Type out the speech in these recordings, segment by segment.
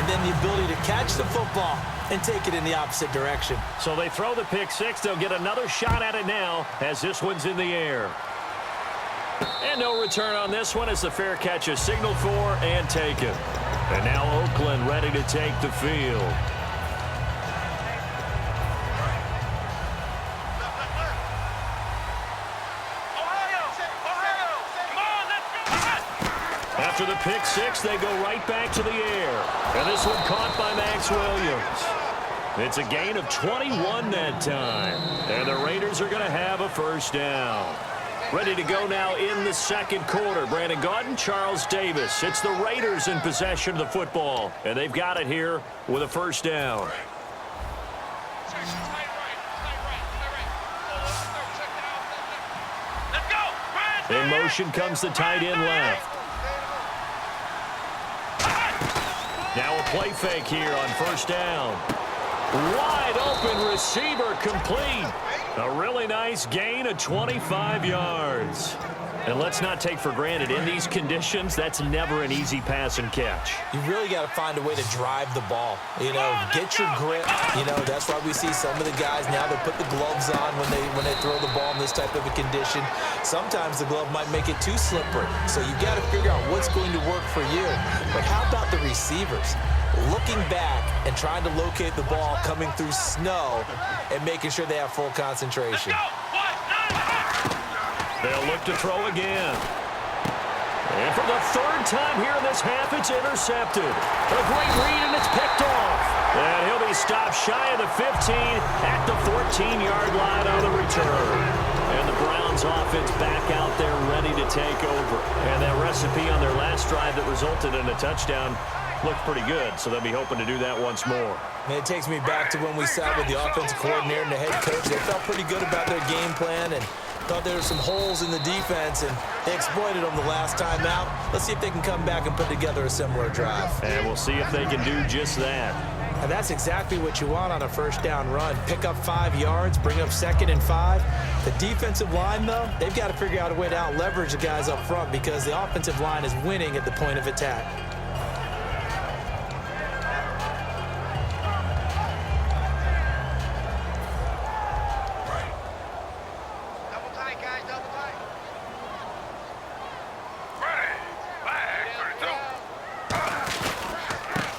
then the ability to catch the football and take it in the opposite direction. So they throw the pick six. They'll get another shot at it now as this one's in the air. And no return on this one as the fair catch is signaled for and taken. And now Oakland ready to take the field. After the pick six, they go right back to the air. And this one caught by Max Williams. It's a gain of 21 that time. And the Raiders are going to have a first down. Ready to go now in the second quarter. Brandon Gaudin, Charles Davis. It's the Raiders in possession of the football. And they've got it here with a first down. In motion comes the tight end left. Now a play fake here on first down. Wide open receiver complete. A really nice gain of 25 yards. And let's not take for granted, in these conditions, that's never an easy pass and catch. You really got to find a way to drive the ball. You know, get your grip. You know, that's why we see some of the guys now that put the gloves on when they throw the ball in this type of a condition. Sometimes the glove might make it too slippery. So you got to figure out what's going to work for you. But how about the receivers? Looking back and trying to locate the ball coming through snow and making sure they have full concentration. They'll look to throw again. And for the third time here in this half, it's intercepted. A great read, and it's picked off. And he'll be stopped shy of the 15 at the 14-yard line on the return. And the Browns offense back out there ready to take over. And that recipe on their last drive that resulted in a touchdown looked pretty good, so they'll be hoping to do that once more. And it takes me back to when we sat with the offensive coordinator and the head coach. They felt pretty good about their game plan and thought there were some holes in the defense, and they exploited them the last time out. Let's see if they can come back and put together a similar drive. And we'll see if they can do just that. And that's exactly what you want on a first down run. Pick up 5 yards, bring up 2nd and 5. The defensive line, though, they've got to figure out a way to out-leverage the guys up front because the offensive line is winning at the point of attack.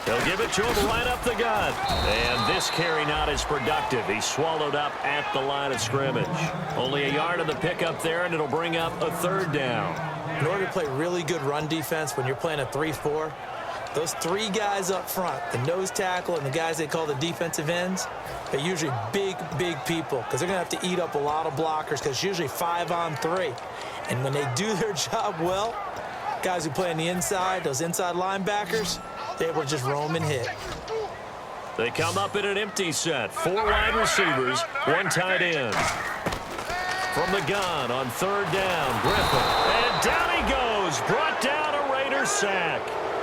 They'll give it to him right up the gut. And this carry not as productive. He's swallowed up at the line of scrimmage. Only a yard of the pickup there, and it'll bring up a third down. In order to play really good run defense when you're playing a 3-4, those 3 guys up front, the nose tackle and the guys they call the defensive ends, they're usually big, big people because they're going to have to eat up a lot of blockers because it's usually 5-on-3. And when they do their job well, guys who play on the inside, those inside linebackers, they're able to just roam and hit. They come up in an empty set. 4 wide receivers, 1 tight end. From the gun on third down, Griffin. And down he goes. Brought down a Raider sack.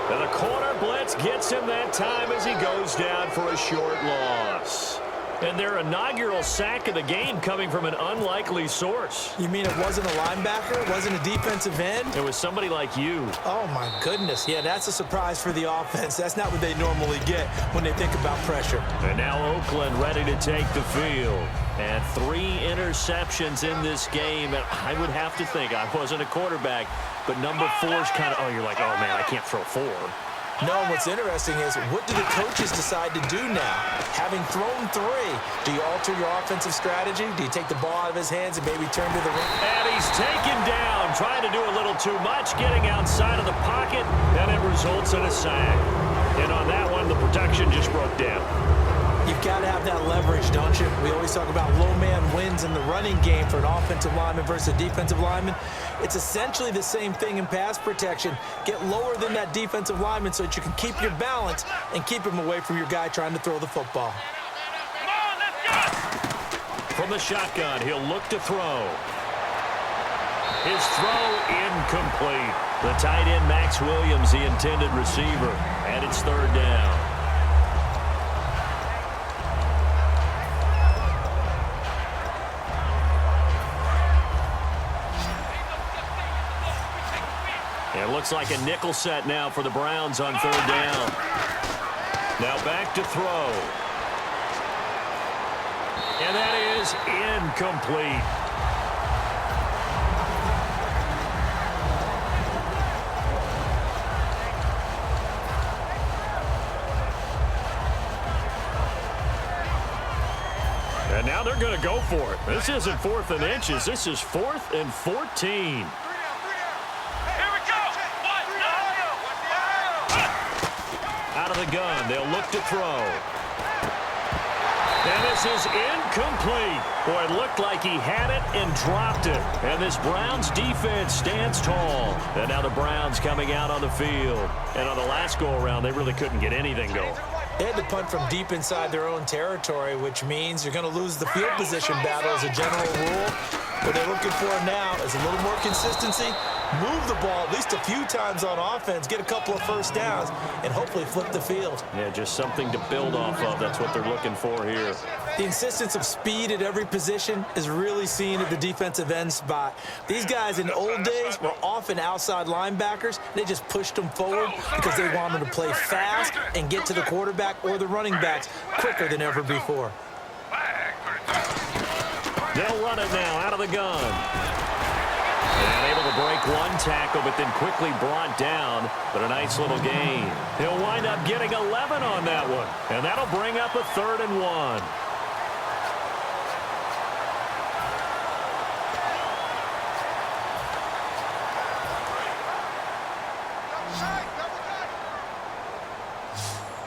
And the corner blitz gets him that time as he goes down for a short loss. And their inaugural sack of the game coming from an unlikely source. You mean it wasn't a linebacker? It wasn't a defensive end? It was somebody like you. Oh, my goodness. Yeah, that's a surprise for the offense. That's not what they normally get when they think about pressure. And now Oakland ready to take the field. And 3 interceptions in this game. And I would have to think, I wasn't a quarterback, but number 4 is kind of, you're like, oh, man, I can't throw 4. No, what's interesting is what do the coaches decide to do now? Having thrown 3, do you alter your offensive strategy? Do you take the ball out of his hands and maybe turn to the rim? And he's taken down, trying to do a little too much, getting outside of the pocket, and it results in a sack. And on that one, the protection just broke down. You've got to have that leverage, don't you? We always talk about low man wins in the running game for an offensive lineman versus a defensive lineman. It's essentially the same thing in pass protection. Get lower than that defensive lineman so that you can keep your balance and keep him away from your guy trying to throw the football. From the shotgun, he'll look to throw. His throw incomplete. The tight end, Max Williams, the intended receiver. And it's third down. It looks like a nickel set now for the Browns on third down. Now back to throw. And that is incomplete. And now they're going to go for it. This isn't 4th and inches. This is 4th and 14. Out of the gun, they'll look to throw. And this is incomplete. Boy, it looked like he had it and dropped it. And this Browns defense stands tall. And now the Browns coming out on the field. And on the last go-around, they really couldn't get anything going. They had to punt from deep inside their own territory, which means you're going to lose the field position battle as a general rule. What they're looking for now is a little more consistency, move the ball at least a few times on offense, get a couple of first downs, and hopefully flip the field. Yeah, just something to build off of. That's what they're looking for here. The insistence of speed at every position is really seen at the defensive end spot. These guys in the old days were often outside linebackers. They just pushed them forward because they wanted to play fast and get to the quarterback or the running backs quicker than ever before. They'll run it now out of the gun. And able to break one tackle, but then quickly brought down. But a nice little gain. He'll wind up getting 11 on that one. And that'll bring up a 3rd and 1.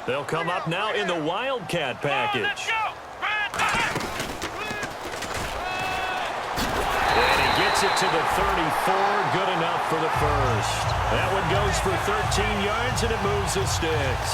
They'll come up now in the Wildcat package. And he gets it to the 34. Good enough for the first. That one goes for 13 yards, and it moves the sticks.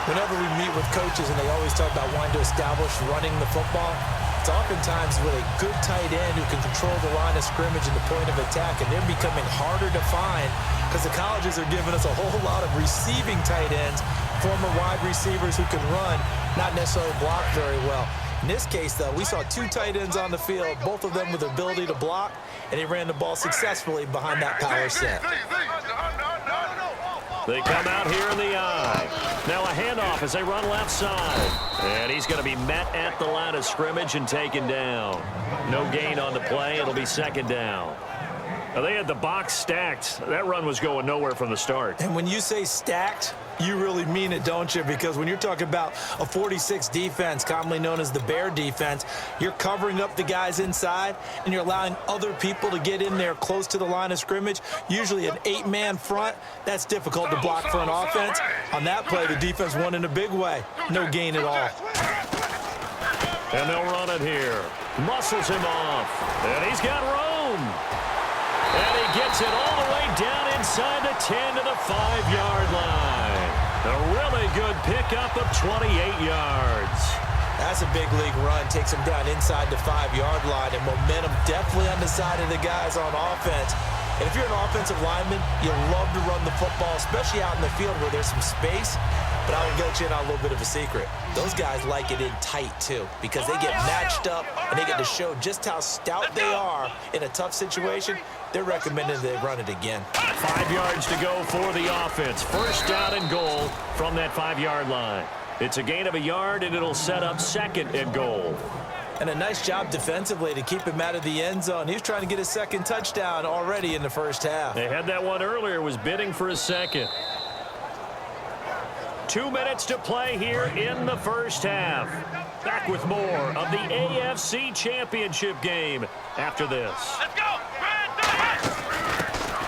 Whenever we meet with coaches and they always talk about wanting to establish running the football, it's oftentimes with a good tight end who can control the line of scrimmage and the point of attack, and they're becoming harder to find because the colleges are giving us a whole lot of receiving tight ends, former wide receivers who can run, not necessarily block very well. In this case, though, we saw 2 tight ends on the field, both of them with the ability to block, and he ran the ball successfully behind that power set. They come out here in the eye. Now a handoff as they run left side. And he's going to be met at the line of scrimmage and taken down. No gain on the play. It'll be 2nd down. Now they had the box stacked. That run was going nowhere from the start. And when you say stacked, you really mean it, don't you? Because when you're talking about a 46 defense, commonly known as the Bear defense, you're covering up the guys inside, and you're allowing other people to get in there close to the line of scrimmage, usually an 8-man front. That's difficult to block for an offense. On that play, the defense won in a big way. No gain at all. And they'll run it here. Muscles him off. And he's got room. And he gets it all the way down inside the 10 to the 5-yard line. A really good pickup of 28 yards. That's a big league run. Takes him down inside the 5-yard line, and momentum definitely on the side of the guys on offense. And if you're an offensive lineman, you love to run the football, especially out in the field where there's some space. But I will get you in on a little bit of a secret. Those guys like it in tight, too, because they get matched up and they get to show just how stout they are in a tough situation. They're recommending they run it again. 5 yards to go for the offense. 1st down and goal from that 5-yard line. It's a gain of a yard, and it'll set up 2nd and goal. And a nice job defensively to keep him out of the end zone. He was trying to get his 2nd touchdown already in the first half. They had that one earlier, was bidding for his 2nd. 2 minutes to play here in the first half. Back with more of the AFC Championship game after this. Let's go!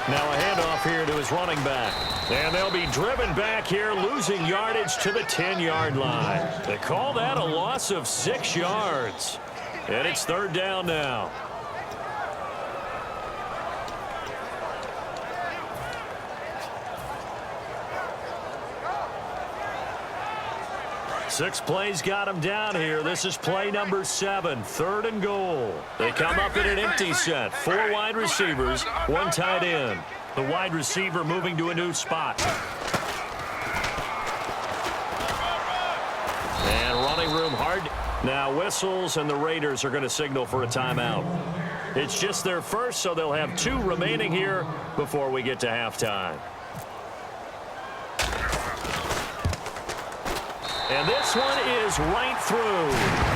Now a handoff here to his running back. And they'll be driven back here, losing yardage to the 10-yard line. They call that a loss of 6 yards. And it's 3rd down now. Six plays got him down here. This is play number 7, 3rd and goal. They come up in an empty set. 4 wide receivers, 1 tight end. The wide receiver moving to a new spot. And running room hard. Now whistles, and the Raiders are going to signal for a timeout. It's just their first, so they'll have 2 remaining here before we get to halftime. And this one is right through.